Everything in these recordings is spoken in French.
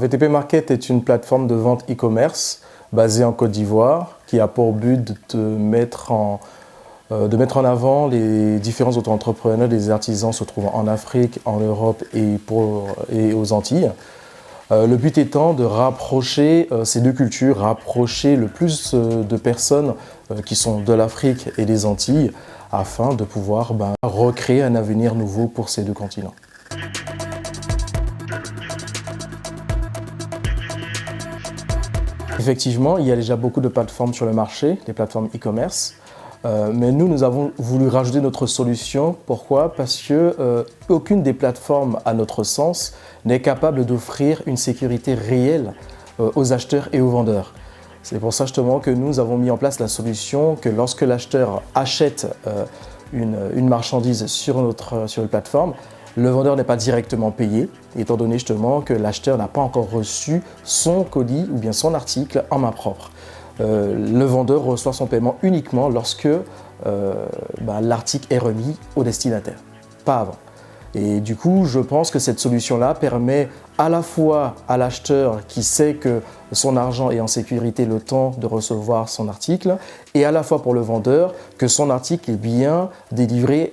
VTP Market est une plateforme de vente e-commerce basée en Côte d'Ivoire qui a pour but de mettre en avant les différents auto-entrepreneurs, des artisans se trouvant en Afrique, en Europe et aux Antilles. Le but étant de rapprocher ces deux cultures, rapprocher le plus de personnes qui sont de l'Afrique et des Antilles afin de pouvoir recréer un avenir nouveau pour ces deux continents. Effectivement, il y a déjà beaucoup de plateformes sur le marché, des plateformes e-commerce. Mais nous avons voulu rajouter notre solution. Pourquoi? Parce que aucune des plateformes, à notre sens, n'est capable d'offrir une sécurité réelle aux acheteurs et aux vendeurs. C'est pour ça justement que nous avons mis en place la solution que lorsque l'acheteur achète une marchandise sur une plateforme, le vendeur n'est pas directement payé, étant donné justement que l'acheteur n'a pas encore reçu son colis ou bien son article en main propre. Le vendeur reçoit son paiement uniquement lorsque l'article est remis au destinataire, pas avant. Et du coup, je pense que cette solution-là permet à la fois à l'acheteur qui sait que son argent est en sécurité le temps de recevoir son article et à la fois pour le vendeur que son article est bien délivré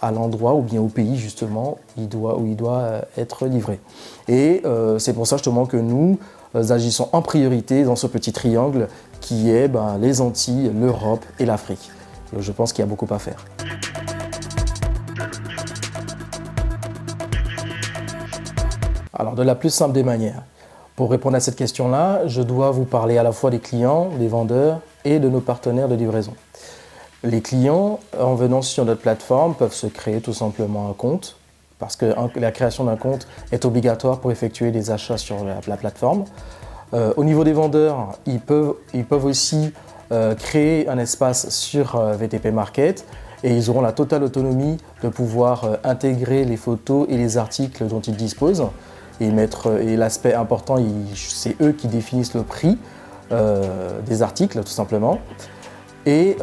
à l'endroit ou bien au pays justement où il doit être livré. Et c'est pour ça justement que nous agissons en priorité dans ce petit triangle qui est les Antilles, l'Europe et l'Afrique. Je pense qu'il y a beaucoup à faire. Alors, de la plus simple des manières, pour répondre à cette question-là, je dois vous parler à la fois des clients, des vendeurs et de nos partenaires de livraison. Les clients, en venant sur notre plateforme, peuvent se créer tout simplement un compte, parce que la création d'un compte est obligatoire pour effectuer des achats sur la plateforme. Au niveau des vendeurs, ils peuvent aussi créer un espace sur VTP Market et ils auront la totale autonomie de pouvoir intégrer les photos et les articles dont ils disposent. Et l'aspect important, c'est eux qui définissent le prix des articles, tout simplement. Et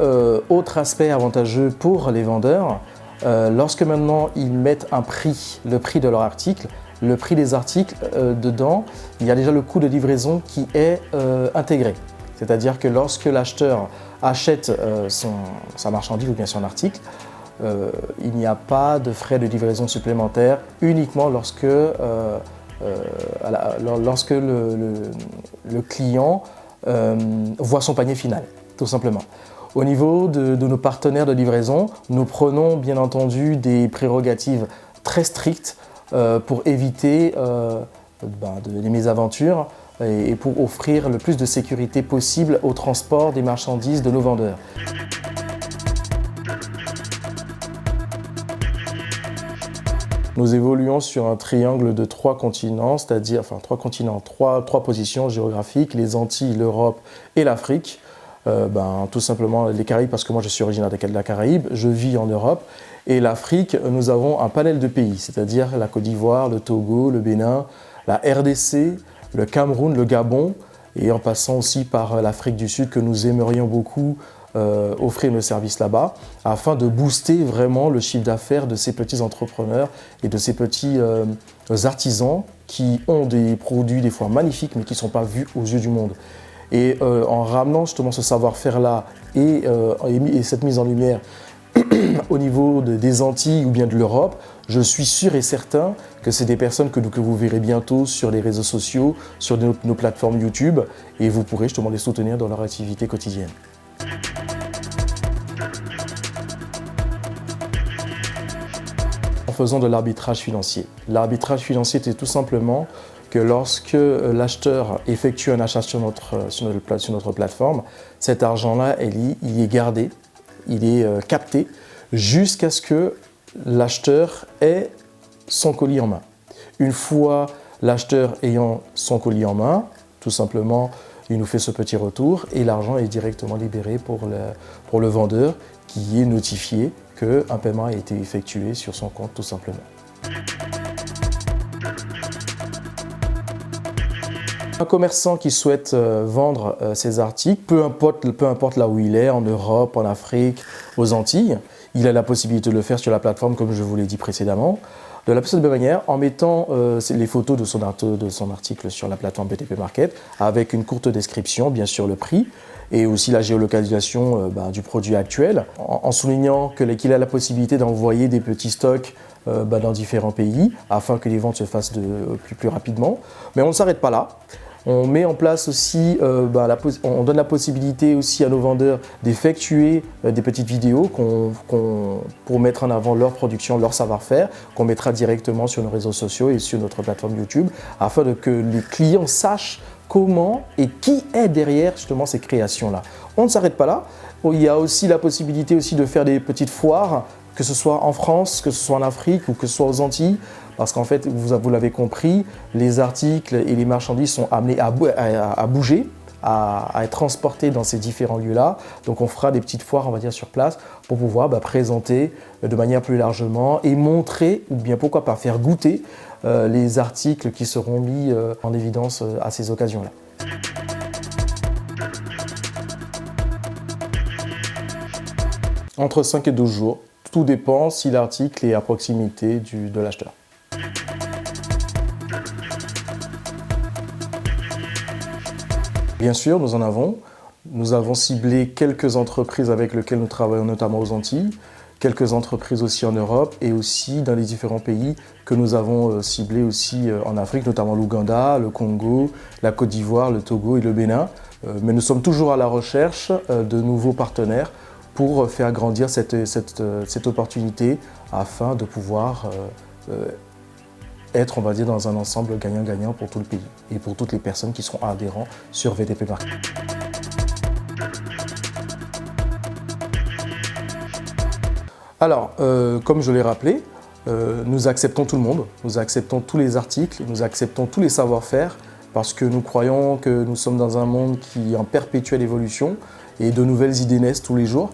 autre aspect avantageux pour les vendeurs, lorsque maintenant ils mettent le prix de leur article, le prix des articles, dedans, il y a déjà le coût de livraison qui est intégré. C'est-à-dire que lorsque l'acheteur achète sa marchandise ou bien son article, il n'y a pas de frais de livraison supplémentaires, uniquement lorsque le client voit son panier final, tout simplement. Au niveau de nos partenaires de livraison, nous prenons bien entendu des prérogatives très strictes pour éviter des mésaventures et pour offrir le plus de sécurité possible au transport des marchandises de nos vendeurs. Nous évoluons sur un triangle de 3 continents, c'est-à-dire trois positions géographiques, les Antilles, l'Europe et l'Afrique. Tout simplement les Caraïbes, parce que moi je suis originaire de la Caraïbe, je vis en Europe. Et l'Afrique, nous avons un panel de pays, c'est-à-dire la Côte d'Ivoire, le Togo, le Bénin, la RDC, le Cameroun, le Gabon, et en passant aussi par l'Afrique du Sud que nous aimerions beaucoup offrir nos services là-bas, afin de booster vraiment le chiffre d'affaires de ces petits entrepreneurs et de ces petits artisans qui ont des produits des fois magnifiques mais qui ne sont pas vus aux yeux du monde. Et en ramenant justement ce savoir-faire-là et cette mise en lumière au niveau des Antilles ou bien de l'Europe, je suis sûr et certain que c'est des personnes que vous verrez bientôt sur les réseaux sociaux, sur nos plateformes YouTube, et vous pourrez justement les soutenir dans leur activité quotidienne. En faisant de l'arbitrage financier. L'arbitrage financier, c'est tout simplement que lorsque l'acheteur effectue un achat sur notre plateforme, cet argent-là, il est gardé, il est capté jusqu'à ce que l'acheteur ait son colis en main. Une fois l'acheteur ayant son colis en main, tout simplement, il nous fait ce petit retour et l'argent est directement libéré pour le vendeur qui est notifié qu'un paiement a été effectué sur son compte, tout simplement. Un commerçant qui souhaite vendre ses articles, peu importe là où il est, en Europe, en Afrique, aux Antilles, il a la possibilité de le faire sur la plateforme comme je vous l'ai dit précédemment. De la plus belle manière, en mettant les photos de son article sur la plateforme BTP Market, avec une courte description, bien sûr le prix, et aussi la géolocalisation du produit actuel, en soulignant qu'il a la possibilité d'envoyer des petits stocks dans différents pays, afin que les ventes se fassent plus rapidement. Mais on ne s'arrête pas là. On met en place aussi, on donne la possibilité aussi à nos vendeurs d'effectuer des petites vidéos pour mettre en avant leur production, leur savoir-faire, qu'on mettra directement sur nos réseaux sociaux et sur notre plateforme YouTube, afin que les clients sachent comment et qui est derrière justement ces créations-là. On ne s'arrête pas là. Il y a aussi la possibilité aussi de faire des petites foires, que ce soit en France, que ce soit en Afrique ou que ce soit aux Antilles. Parce qu'en fait, vous l'avez compris, les articles et les marchandises sont amenés à bouger, à être transportés dans ces différents lieux-là. Donc on fera des petites foires, on va dire, sur place pour pouvoir présenter de manière plus largement et montrer, ou bien pourquoi pas faire goûter les articles qui seront mis en évidence à ces occasions-là. Entre 5 et 12 jours, tout dépend si l'article est à proximité de l'acheteur. Bien sûr, nous avons ciblé quelques entreprises avec lesquelles nous travaillons, notamment aux Antilles, quelques entreprises aussi en Europe et aussi dans les différents pays que nous avons ciblés aussi en Afrique, notamment l'Ouganda, le Congo, la Côte d'Ivoire, le Togo et le Bénin. Mais nous sommes toujours à la recherche de nouveaux partenaires pour faire grandir cette opportunité afin de pouvoir être, on va dire, dans un ensemble gagnant-gagnant pour tout le pays et pour toutes les personnes qui seront adhérents sur VTP Market. Alors, comme je l'ai rappelé, nous acceptons tout le monde, nous acceptons tous les articles, nous acceptons tous les savoir-faire parce que nous croyons que nous sommes dans un monde qui est en perpétuelle évolution et de nouvelles idées naissent tous les jours.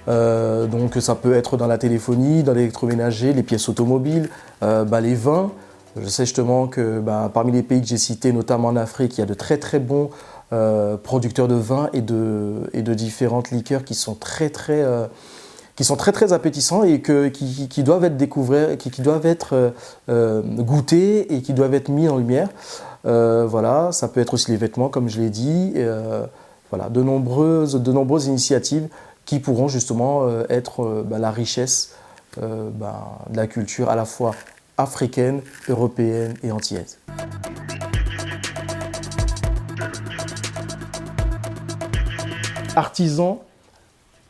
Donc ça peut être dans la téléphonie, dans l'électroménager, les pièces automobiles, les vins. Je sais justement que parmi les pays que j'ai cités, notamment en Afrique, il y a de très très bons producteurs de vins et de différentes liqueurs qui sont très appétissants et qui doivent être découverts, qui doivent être goûtés et qui doivent être mis en lumière. Voilà, ça peut être aussi les vêtements, comme je l'ai dit. Voilà, de nombreuses initiatives qui pourront justement être la richesse de la culture à la fois africaine, européenne et antillaise. Artisans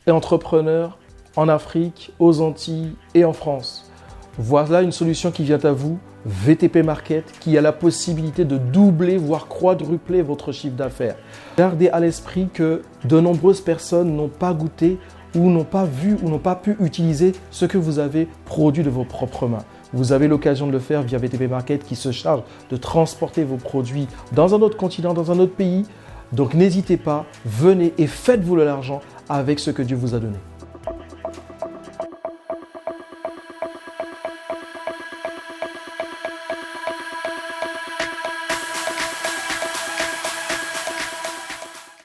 et entrepreneurs en Afrique, aux Antilles et en France. Voilà une solution qui vient à vous, VTP Market, qui a la possibilité de doubler, voire quadrupler votre chiffre d'affaires. Gardez à l'esprit que de nombreuses personnes n'ont pas goûté ou n'ont pas vu ou n'ont pas pu utiliser ce que vous avez produit de vos propres mains. Vous avez l'occasion de le faire via VTP Market qui se charge de transporter vos produits dans un autre continent, dans un autre pays. Donc n'hésitez pas, venez et faites-vous de l'argent avec ce que Dieu vous a donné.